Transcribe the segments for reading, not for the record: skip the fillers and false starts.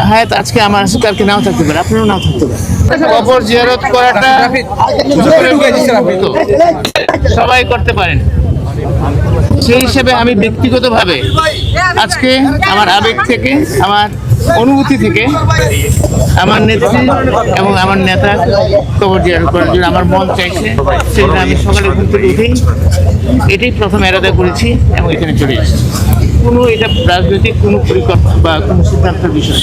হায়াত আজকে আমার আছে, কালকে নাও থাকতে পারে, আপনারও নাও থাকতে পারে। কবর জিয়ারত করাটা সবাই করতে পারেন। সেই হিসেবে আমি ব্যক্তিগতভাবে আজকে আমার আবেগ থেকে, আমার অনুভূতি থেকে আমার নেত্রী এবং আমার নেতা কবর জিয়ারত করার জন্য আমার মন চাইছে। সেজন্য আমি সকালে ঘুম থেকে উঠেই এটাই প্রথম এরাদা করেছি এবং এখানে চলে এসেছি। কোনো এটা রাজনৈতিক কোনো পরিকল্পনা বা কোনো সিদ্ধান্তের বিষয়,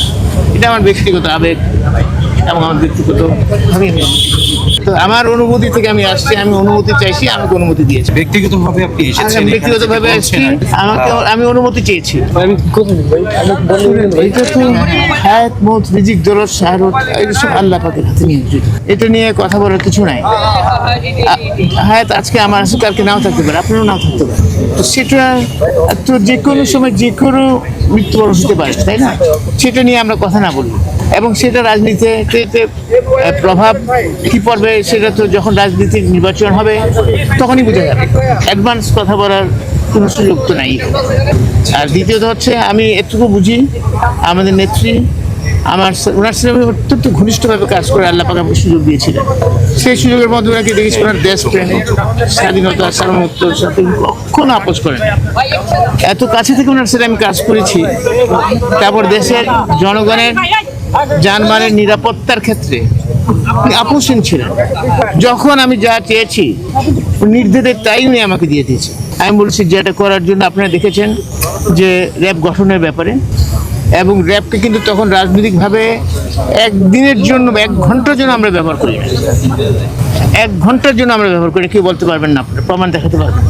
এটা আমার ব্যক্তিগত আবেগ এবং আমার ব্যক্তিগত ভাবে তো আমার অনুভূতি থেকে আমি আসছি, আমি অনুমতি চাইছি, আমাকে অনুমতি দিয়েছি। ব্যক্তিগতভাবে আপনি এসেছেন, ব্যক্তিগতভাবে আসছি, আমি অনুমতি চেয়েছি। এটা তো হায়াত মৌত রিজিক দরদ শাহরত এইসব আল্লাহ পাকের হাতে নিয়ে, এটা নিয়ে কথা বলার কিছু নাই। হায়াত আজকে আমার আছে, কালকে নাও থাকতে পারে, আপনারও নাও থাকতে পারে। তো সেটা তো যে কোনো সময় যে কোনো মৃত্যুবরণ হতে পারে, তাই না? সেটা নিয়ে আমরা কথা না বলি এবং সেটা রাজনীতিতে প্রভাব কি পড়বে সেটা তো যখন রাজনীতির নির্বাচন হবে তখনই বোঝা যাবে। অ্যাডভান্স কথা বলার কোনো সুযোগ তো নাই। আর দ্বিতীয়ত হচ্ছে আমি এটুকু বুঝি, আমাদের নেত্রী ওনার সাথে আমি অত্যন্ত ঘনিষ্ঠভাবে কাজ করে আল্লাহ পাক আমাকে সুযোগ দিয়েছিলেন। সেই সুযোগের মধ্যে ওনাকে দেখেছি ওনার দেশপ্রেম, স্বাধীনতা, সার্বভৌমত্বর সাথে কখনো আপোষ করেন। এত কাছে থেকে ওনার সাথে আমি কাজ করেছি। তারপর দেশের জনগণের জানমালের নিরাপত্তার ক্ষেত্রে আপোষহীন ছিলেন। যখন আমি যা চেয়েছি নির্দেশে তাই উনি আমাকে দিয়ে দিয়েছে। আমি বলছি যেটা করার জন্য আপনারা দেখেছেন যে র্যাব গঠনের ব্যাপারে, এবং র্যাবকে কিন্তু তখন রাজনৈতিকভাবে একদিনের জন্য 1 ঘন্টার জন্য আমরা ব্যবহার করি না। 1 ঘন্টার জন্য আমরা ব্যবহার করি, কেউ বলতে পারবেন না, আপনারা প্রমাণ দেখাতে পারবেন।